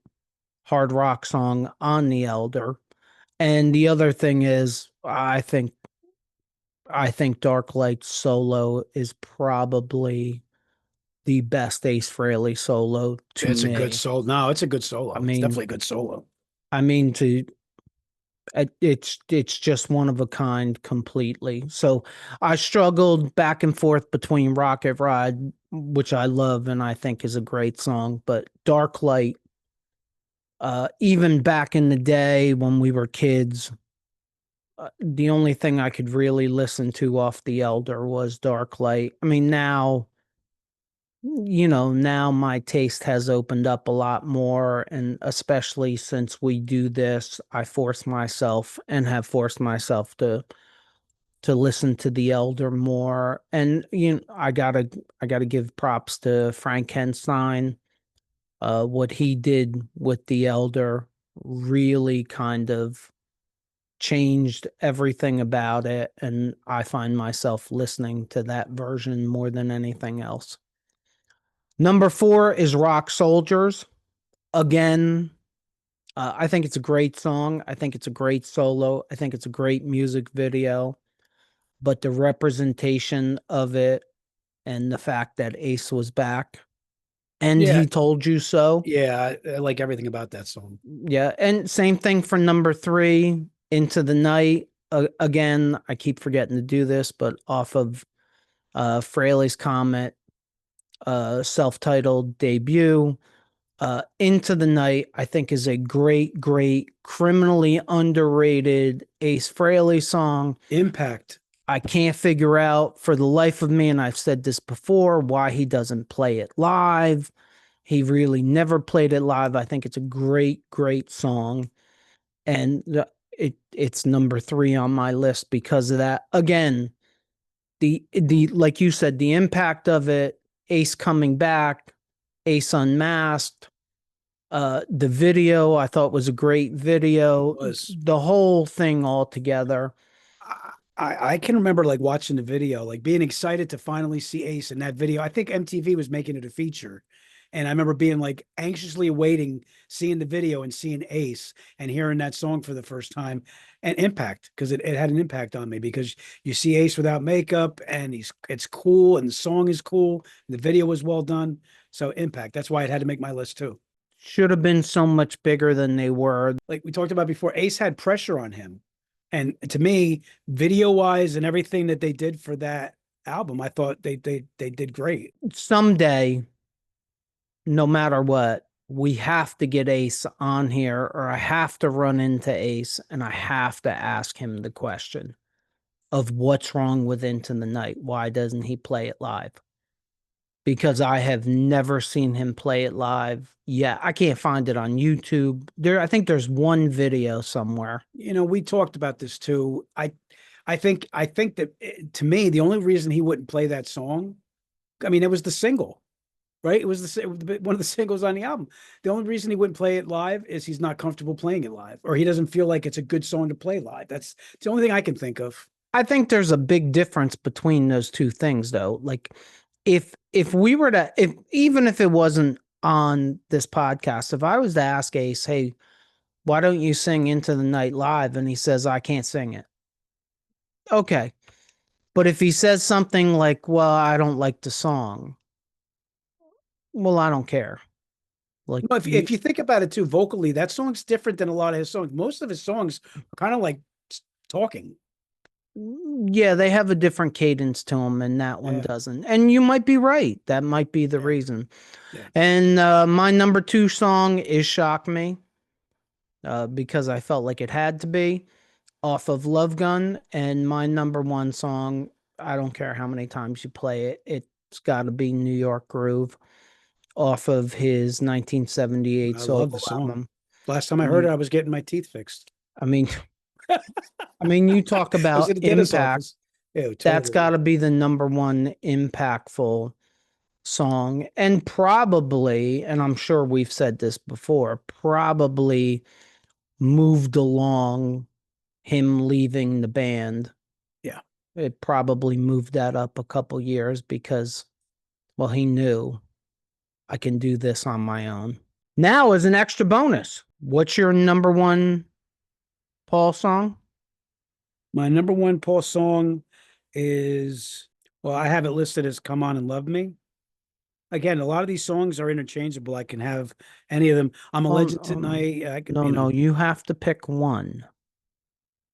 hard rock song on The Elder. And the other thing is, I think Dark Light solo is probably the best Ace Frehley solo to It's me. a good solo. No, it's a good solo. I It's mean- definitely a good solo. I mean, it's just one of a kind completely. So I struggled back and forth between Rocket Ride, which I love and I think is a great song, but Dark Light, even back in the day when we were kids, the only thing I could really listen to off The Elder was Dark Light. I mean, now my taste has opened up a lot more, and especially since we do this, I force myself and have forced myself to listen to The Elder more. And I gotta give props to Frank Kenstein. What he did with The Elder really kind of changed everything about it, and I find myself listening to that version more than anything else. Number 4 is Rock Soldiers. Again, I think it's a great song. I think it's a great solo. I think it's a great music video. But the representation of it and the fact that Ace was back and Yeah. he told you so. Yeah, I like everything about that song. Yeah. And same thing for number 3, Into the Night. Again, I keep forgetting to do this, but off of Frehley's Comet, self-titled debut. Into the Night, I think, is a great, criminally underrated Ace Frehley song. Impact. I can't figure out for the life of me, and I've said this before, why he doesn't play it live. He really never played it live. I think it's a great song. And it's number 3 on my list because of that. Again, the like you said, the impact of it, Ace coming back, Ace Unmasked, the video I thought was a great video. The whole thing all together. I can remember like watching the video, like being excited to finally see Ace in that video. I think MTV was making it a feature. And I remember being like anxiously awaiting seeing the video and seeing Ace and hearing that song for the first time, and impact, because it had an impact on me, because you see Ace without makeup and it's cool and the song is cool. The video was well done. So impact. That's why it had to make my list too. Should have been so much bigger than they were. Like we talked about before, Ace had pressure on him. And to me, video wise and everything that they did for that album, I thought they did great. Someday, no matter what, we have to get Ace on here, or I have to run into Ace and I have to ask him the question of what's wrong with Into the Night. Why doesn't he play it live? Because I have never seen him play it live. Yeah, I can't find it on YouTube. I think there's one video somewhere. We talked about this too. I think that to me, the only reason he wouldn't play that song, I mean, it was the single, right? It was one of the singles on the album. The only reason he wouldn't play it live is he's not comfortable playing it live, or he doesn't feel like it's a good song to play live. That's the only thing I can think of. I think there's a big difference between those two things, though. Like, if we were to, even if it wasn't on this podcast, if I was to ask Ace, hey, why don't you sing Into the Night live? And he says, I can't sing it. Okay. But if he says something like, well, I don't like the song, well, I don't care. Like, No, if you think about it too, vocally, that song's different than a lot of his songs. Most of his songs are kind of like talking. yeah, they have a different cadence to them, and that one Yeah. doesn't. And you might be right. That might be the Yeah. reason. Yeah. And my number 2 song is Shock Me, because I felt like it had to be off of Love Gun. And my number 1 song, I don't care how many times you play it, it's got to be New York Groove off of his 1978 I love the solo song. album. Last time I heard it, I was getting my teeth fixed. I mean, you talk I was about at the dentist's impact. office. Yeah, That's totally. got to be the number 1 impactful song. And probably, and I'm sure we've said this before, probably moved along him leaving the band. Yeah. It probably moved that up a couple years because, well, he knew I can do this on my own. Now, as an extra bonus, what's your number 1 Paul song? My number 1 Paul song is, well, I have it listed as Come On and Love Me. Again, a lot of these songs are interchangeable. I can have any of them. I'm a Legend Tonight. I can, No, you have to pick one.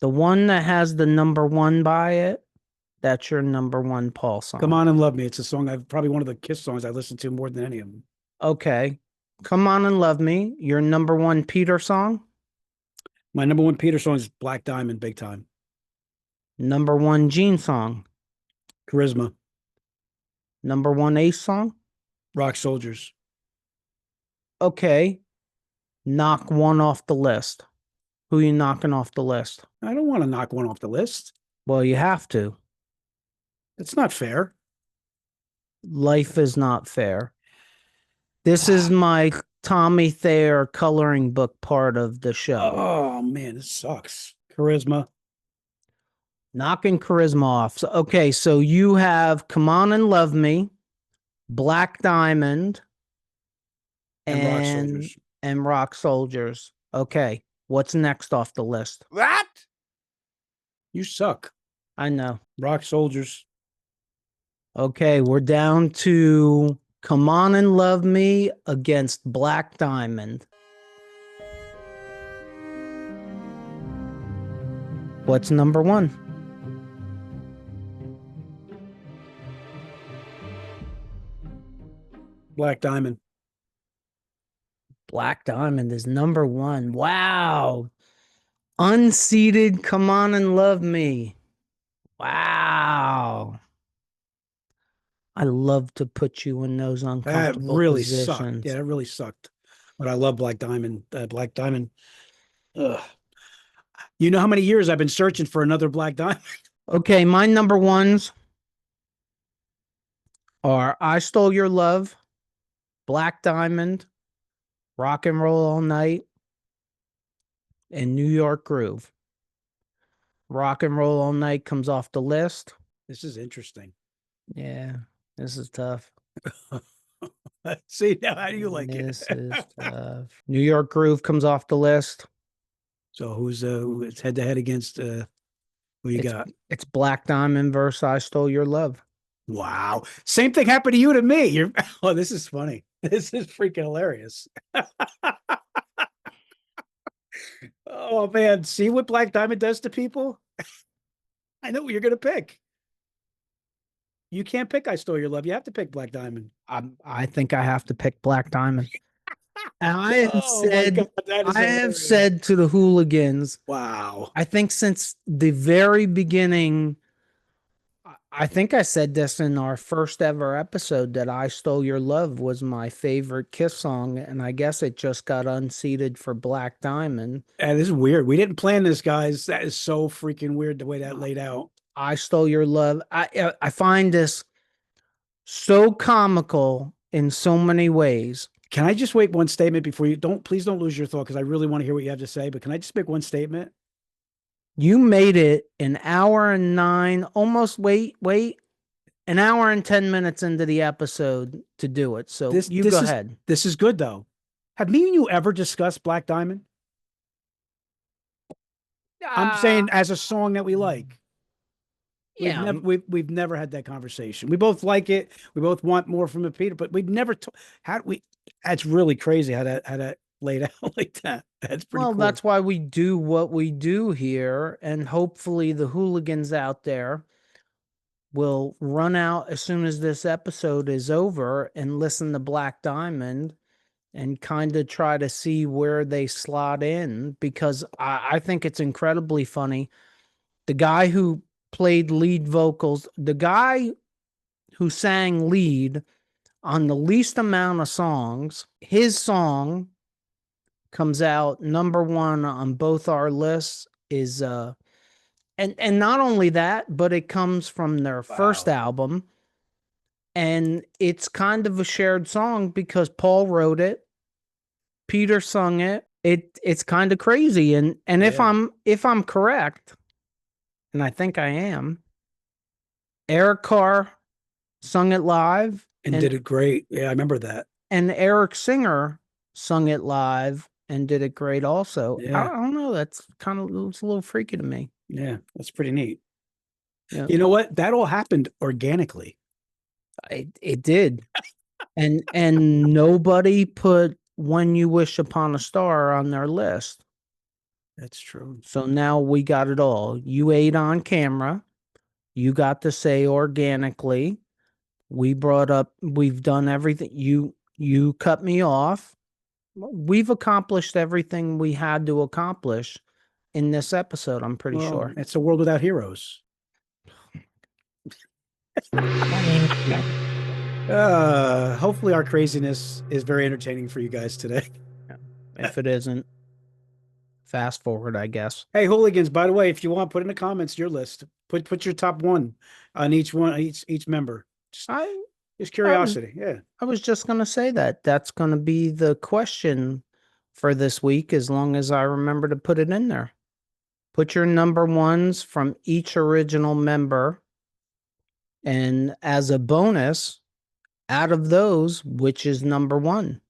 The one that has the number 1 by it, that's your number 1 Paul song. Come On and Love Me. It's a song probably one of the KISS songs I listen to more than any of them. Okay. Come On and Love Me, your number 1 Peter song? My number 1 Peter song is Black Diamond, Big Time. Number 1 Gene song? Charisma. Number 1 Ace song? Rock Soldiers. Okay. Knock one off the list. Who you knocking off the list? I don't want to knock one off the list. Well, you have to. It's not fair. Life is not fair. This is my Tommy Thayer coloring book part of the show. Oh, man, this sucks. Charisma. Knocking Charisma off. So, okay, so you have Come On and Love Me, Black Diamond, And Rock Soldiers. And Rock Soldiers. Okay, what's next off the list? What? You suck. I know. Rock Soldiers. Okay, we're down to Come On and Love Me against Black Diamond. What's number 1? Black Diamond. Black Diamond is number 1. Wow. Unseated, Come On and Love Me. Wow. I love to put you in those That uncomfortable really positions. sucked. Yeah, that really sucked. But I love Black Diamond. Black Diamond. Ugh. You know how many years I've been searching for another Black Diamond? Okay, my number 1s are I Stole Your Love, Black Diamond, Rock and Roll All Night, and New York Groove. Rock and Roll All Night comes off the list. This is interesting. Yeah, this is tough. See, now how do you like This it? is tough. New York Groove comes off the list. So who's it's head to head against who you got? It's Black Diamond versus I Stole Your Love. Wow. Same thing happened to you to me. You're oh, this is funny. This is freaking hilarious. Oh man, see what Black Diamond does to people? I know what you're gonna pick. You can't pick I Stole Your Love. You have to pick Black Diamond. I think I have to pick Black Diamond. And I have Oh my God, that is I have hilarious. said to the hooligans, Wow. I think since the very beginning, I think I said this in our first ever episode that I Stole Your Love was my favorite KISS song, and I guess it just got unseated for Black Diamond. And this is weird. We didn't plan this, guys. That is so freaking weird the way that laid out. I Stole Your Love. I find this so comical in so many ways. Can I just wait one statement before you please don't lose your thought because I really want to hear what you have to say, but can I just make one statement? You made it an hour and 9, almost an hour and 10 minutes into the episode to do it. So This go is- ahead. This is good though. Have me and you ever discussed Black Diamond? I'm saying as a song that we like. Yeah. We've never had that conversation. We both like it. We both want more from it, Peter, but we've never how do we that's really crazy how that laid out like that. That's pretty Well, cool. that's why we do what we do here, and hopefully the hooligans out there will run out as soon as this episode is over and listen to Black Diamond and kind of try to see where they slot in, because I think it's incredibly funny. The guy who played lead vocals, the guy who sang lead on the least amount of songs, his song comes out #1 on both our lists is and not only that, but it comes from their first album, and it's kind of a shared song because Paul wrote it, Peter sung it. It's kind of crazy, and if I'm correct, and I think I am, Eric Carr sung it live and did it great. Yeah, I remember that. And Eric Singer sung it live and did it great also. Yeah. I don't know. That's it's a little freaky to me. Yeah, that's pretty neat. Yeah. You know what? That all happened organically. It did. and nobody put When You Wish Upon a Star on their list. That's true. So now we got it all. You ate on camera. You got to say organically. We've done everything. You cut me off. We've accomplished everything we had to accomplish in this episode, I'm pretty sure. It's a world without heroes. Hopefully our craziness is very entertaining for you guys today. If it isn't, fast forward, I guess. Hey, hooligans, by the way, if you want, put in the comments your list. Put your top one on each member. Just curiosity. I was just going to say that's going to be the question for this week, as long as I remember to put it in there. Put your #1s from each original member. And as a bonus, out of those, which is #1?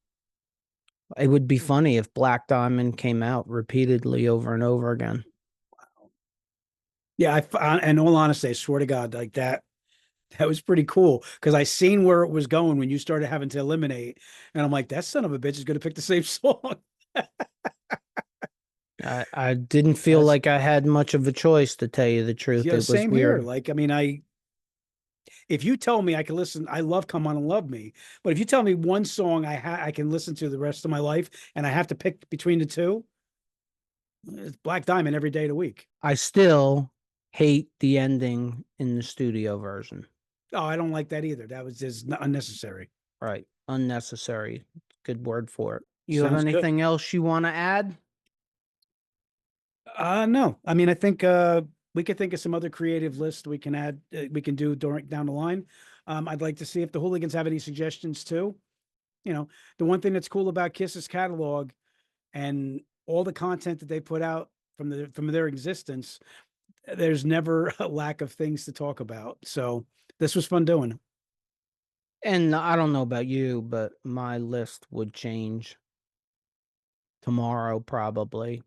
It would be funny if Black Diamond came out repeatedly over and over again. Wow. Yeah, in all honesty, I swear to God, like that was pretty cool, because I seen where it was going when you started having to eliminate, and I'm like, that son of a bitch is going to pick the same song. I didn't feel like I had much of a choice, to tell you the truth. Yeah, it was same weird. here. Like, I mean, if you tell me I can listen, I love Come On and Love Me, but if you tell me one song I can listen to the rest of my life, and I have to pick between the two, it's Black Diamond every day of the week. I still hate the ending in the studio version. Oh, I don't like that either. That was just unnecessary. Right. Unnecessary. Good word for it. You have anything else you want to add? No. I mean, I think we could think of some other creative lists we can add, we can do down the line. I'd like to see if the hooligans have any suggestions too. You know, the one thing that's cool about KISS's catalog and all the content that they put out from their existence, there's never a lack of things to talk about. So this was fun doing. And I don't know about you, but my list would change tomorrow probably.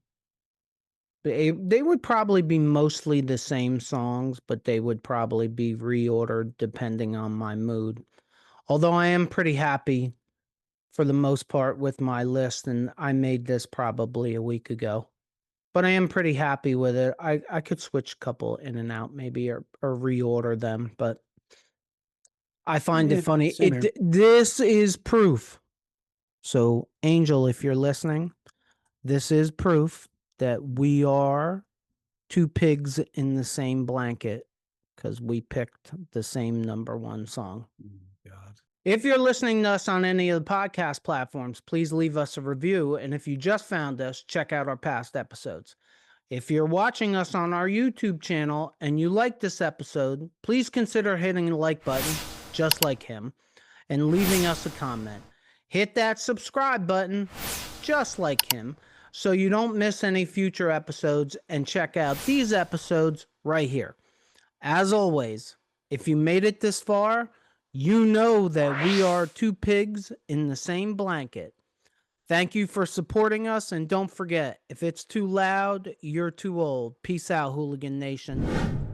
They would probably be mostly the same songs, but they would probably be reordered depending on my mood. Although I am pretty happy for the most part with my list, and I made this probably a week ago. But I am pretty happy with it. I could switch a couple in and out maybe, or reorder them, but I find it funny. This is proof. So, Angel, if you're listening, this is proof that we are two pigs in the same blanket, because we picked the same #1 song. God. If you're listening to us on any of the podcast platforms, please leave us a review. And if you just found us, check out our past episodes. If you're watching us on our YouTube channel and you like this episode, please consider hitting the like button, just like him, and leaving us a comment. Hit that subscribe button, just like him, so you don't miss any future episodes, and check out these episodes right here. As always, if you made it this far, you know that we are two pigs in the same blanket. Thank you for supporting us, and don't forget, if it's too loud, you're too old. Peace out, Hooligan Nation.